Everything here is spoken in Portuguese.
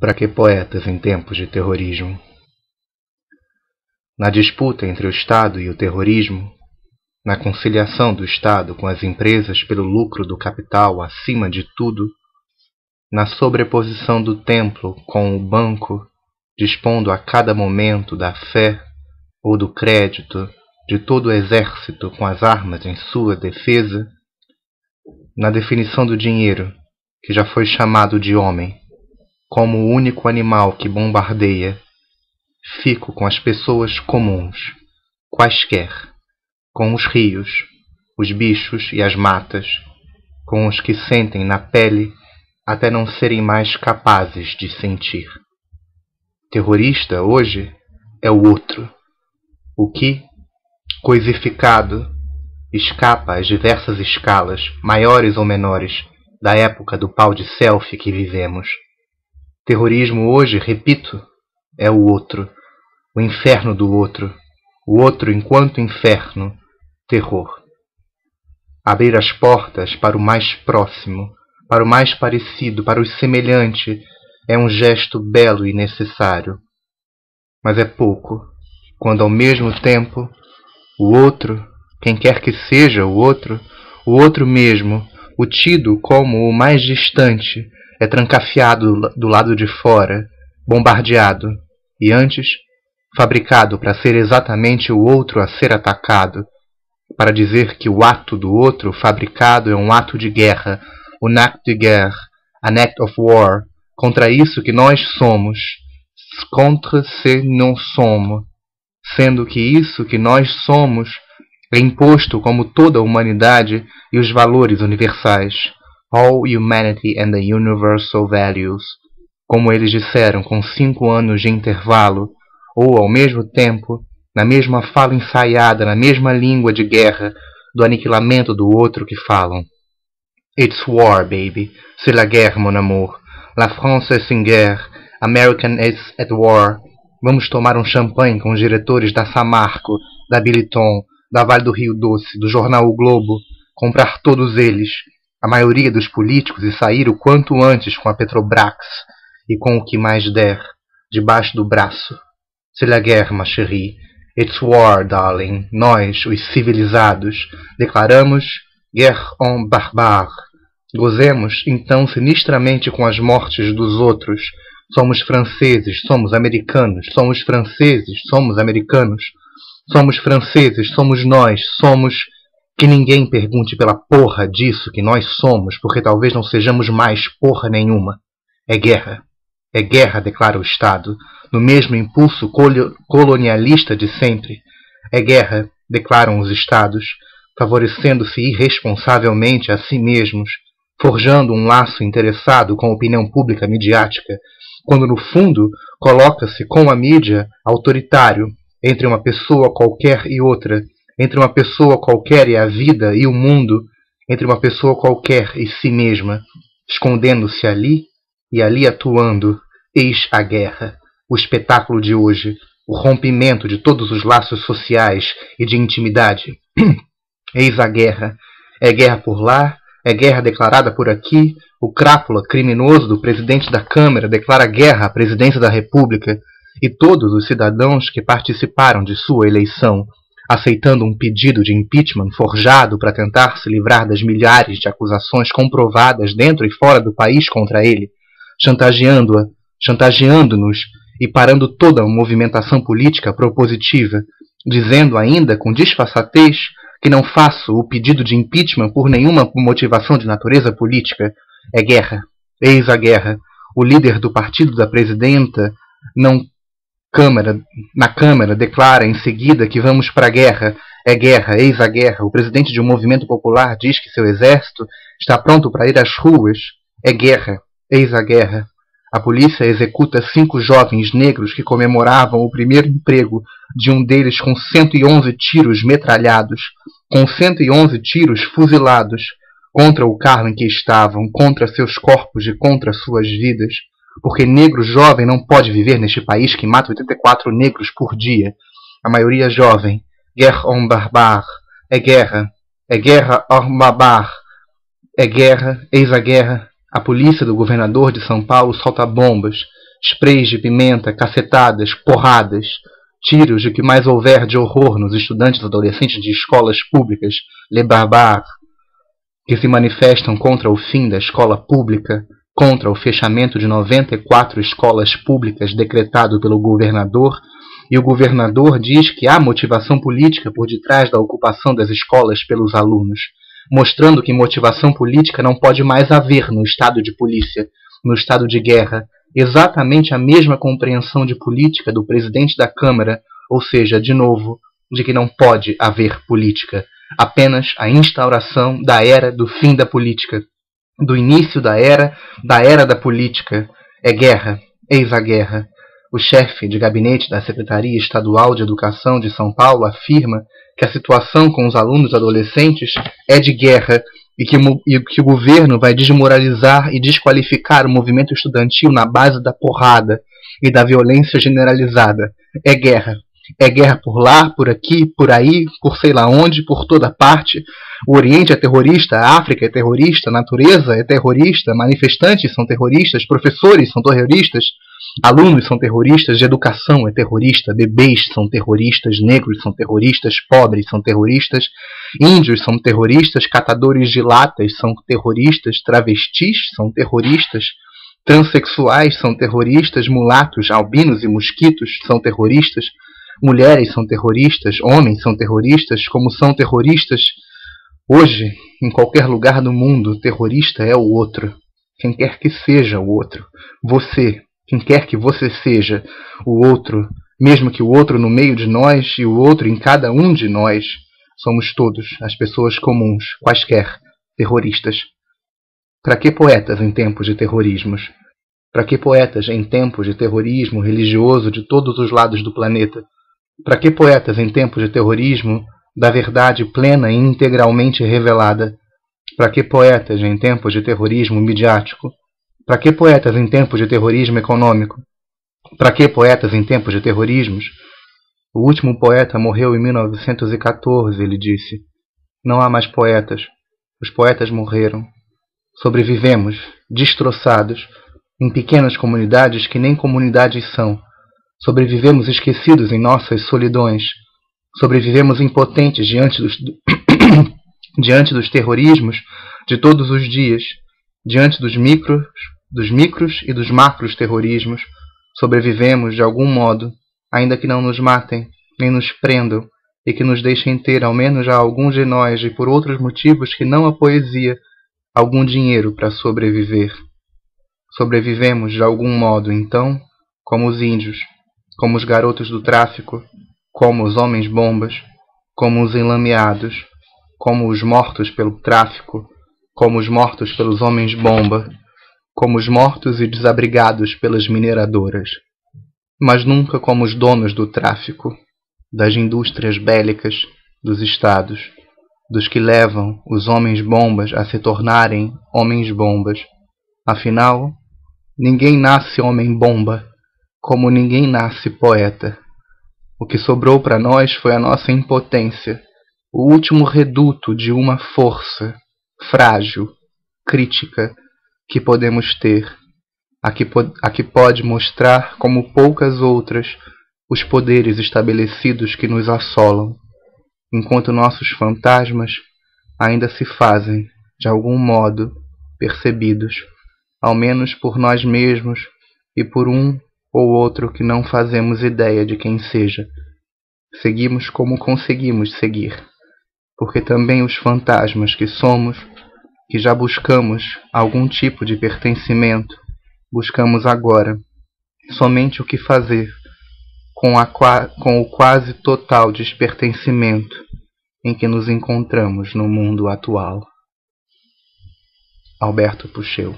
Para que poetas em tempos de terrorismo? Na disputa entre o Estado e o terrorismo, na conciliação do Estado com as empresas pelo lucro do capital acima de tudo, na sobreposição do templo com o banco, dispondo a cada momento da fé ou do crédito de todo o exército com as armas em sua defesa, na definição do dinheiro, que já foi chamado de homem, como o único animal que bombardeia, fico com as pessoas comuns, quaisquer, com os rios, os bichos e as matas, com os que sentem na pele até não serem mais capazes de sentir. Terrorista, hoje, é o outro, o que, coisificado, escapa às diversas escalas, maiores ou menores, da época do pau de selfie que vivemos. Terrorismo hoje, repito, é o outro, o inferno do outro, o outro enquanto inferno, terror. Abrir as portas para o mais próximo, para o mais parecido, para o semelhante, é um gesto belo e necessário. Mas é pouco, quando ao mesmo tempo, o outro, quem quer que seja o outro mesmo, o tido como o mais distante, é trancafiado do lado de fora, bombardeado, e antes, fabricado para ser exatamente o outro a ser atacado, para dizer que o ato do outro fabricado é um ato de guerra, un acte de guerre, an act of war, contra isso que nós somos, contre ce nous sommes, sendo que isso que nós somos é imposto como toda a humanidade e os valores universais, all humanity and the universal values, como eles disseram com 5 anos de intervalo, ou ao mesmo tempo, na mesma fala ensaiada, na mesma língua de guerra, do aniquilamento do outro que falam. It's war, baby. C'est la guerre, mon amour. La France est en guerre. American is at war. Vamos tomar um champanhe com os diretores da Samarco, da Billiton, da Vale do Rio Doce, do jornal O Globo, comprar todos eles, a maioria dos políticos, e sair o quanto antes com a Petrobras e com o que mais der, debaixo do braço. C'est la guerre, ma chérie. It's war, darling. Nós, os civilizados, declaramos guerre en barbare. Gozemos, então, sinistramente com as mortes dos outros. Somos franceses, somos americanos. Somos franceses, somos americanos. Somos franceses, somos nós, somos... Que ninguém pergunte pela porra disso que nós somos, porque talvez não sejamos mais porra nenhuma. É guerra, declara o Estado, no mesmo impulso colonialista de sempre. É guerra, declaram os Estados, favorecendo-se irresponsavelmente a si mesmos, forjando um laço interessado com a opinião pública midiática, quando no fundo coloca-se com a mídia autoritário entre uma pessoa qualquer e outra, entre uma pessoa qualquer e a vida e o mundo, entre uma pessoa qualquer e si mesma, escondendo-se ali e ali atuando. Eis a guerra, o espetáculo de hoje, o rompimento de todos os laços sociais e de intimidade. Eis a guerra. É guerra por lá, é guerra declarada por aqui. O crápula criminoso do presidente da Câmara declara guerra à presidência da República e todos os cidadãos que participaram de sua eleição, aceitando um pedido de impeachment forjado para tentar se livrar das milhares de acusações comprovadas dentro e fora do país contra ele, chantageando-nos e parando toda a movimentação política propositiva, dizendo ainda com disfarçatez que não faço o pedido de impeachment por nenhuma motivação de natureza política. É guerra. Eis a guerra. O líder do partido da presidenta na Câmara declara em seguida que vamos para a guerra. É guerra, eis a guerra. O presidente de um movimento popular diz que seu exército está pronto para ir às ruas. É guerra, eis a guerra. A polícia executa 5 jovens negros que comemoravam o primeiro emprego de um deles com 111 tiros metralhados, com 111 tiros fuzilados, contra o carro em que estavam, contra seus corpos e contra suas vidas. Porque negro jovem não pode viver neste país que mata 84 negros por dia. A maioria jovem. Guerre en barbare. É guerra en barbare. É guerra, eis a guerra. A polícia do governador de São Paulo solta bombas. sprays de pimenta, cacetadas, porradas, tiros, de que mais houver de horror nos estudantes adolescentes de escolas públicas, les barbares, que se manifestam contra o fim da escola pública, contra o fechamento de 94 escolas públicas decretado pelo governador, e o governador diz que há motivação política por detrás da ocupação das escolas pelos alunos, mostrando que motivação política não pode mais haver no estado de polícia, no estado de guerra, exatamente a mesma compreensão de política do presidente da Câmara, ou seja, de novo, de que não pode haver política, apenas a instauração da era do fim da política, do início da era da política. É guerra, eis a guerra. O chefe de gabinete da Secretaria Estadual de Educação de São Paulo afirma que a situação com os alunos adolescentes é de guerra e que o governo vai desmoralizar e desqualificar o movimento estudantil na base da porrada e da violência generalizada. É guerra. É guerra por lá, por aqui, por aí, por sei lá onde, por toda parte. O Oriente é terrorista, a África é terrorista, a natureza é terrorista, manifestantes são terroristas, professores são terroristas, alunos são terroristas, de educação é terrorista, bebês são terroristas, negros são terroristas, pobres são terroristas, índios são terroristas, catadores de latas são terroristas, travestis são terroristas, transexuais são terroristas, mulatos, albinos e mosquitos são terroristas, mulheres são terroristas, homens são terroristas, como são terroristas. Hoje, em qualquer lugar do mundo, terrorista é o outro. Quem quer que seja o outro. Você, quem quer que você seja o outro, mesmo que o outro no meio de nós e o outro em cada um de nós, somos todos as pessoas comuns, quaisquer, terroristas. Para que poetas em tempos de terrorismos? Para que poetas em tempos de terrorismo religioso de todos os lados do planeta? Para que poetas em tempos de terrorismo da verdade plena e integralmente revelada? Para que poetas em tempos de terrorismo midiático? Para que poetas em tempos de terrorismo econômico? Para que poetas em tempos de terrorismos? O último poeta morreu em 1914, ele disse. Não há mais poetas. Os poetas morreram. Sobrevivemos, destroçados, em pequenas comunidades que nem comunidades são. Sobrevivemos esquecidos em nossas solidões. Sobrevivemos impotentes diante dos terrorismos de todos os dias, diante dos micros e dos macros terrorismos. Sobrevivemos de algum modo, ainda que não nos matem, nem nos prendam, e que nos deixem ter, ao menos a alguns de nós, e por outros motivos que não a poesia, algum dinheiro para sobreviver. Sobrevivemos de algum modo, então, como os índios, como os garotos do tráfico, como os homens-bombas, como os enlameados, como os mortos pelo tráfico, como os mortos pelos homens-bomba, como os mortos e desabrigados pelas mineradoras, mas nunca como os donos do tráfico, das indústrias bélicas, dos estados, dos que levam os homens-bombas a se tornarem homens-bombas. Afinal, ninguém nasce homem-bomba, como ninguém nasce poeta. O que sobrou para nós foi a nossa impotência, o último reduto de uma força frágil, crítica, que podemos ter, a que pode mostrar, como poucas outras, os poderes estabelecidos que nos assolam, enquanto nossos fantasmas ainda se fazem, de algum modo, percebidos, ao menos por nós mesmos e por um ou outro que não fazemos ideia de quem seja. Seguimos como conseguimos seguir, porque também os fantasmas que somos, que já buscamos algum tipo de pertencimento, buscamos agora somente o que fazer com o quase total despertencimento em que nos encontramos no mundo atual. Alberto Pucheu.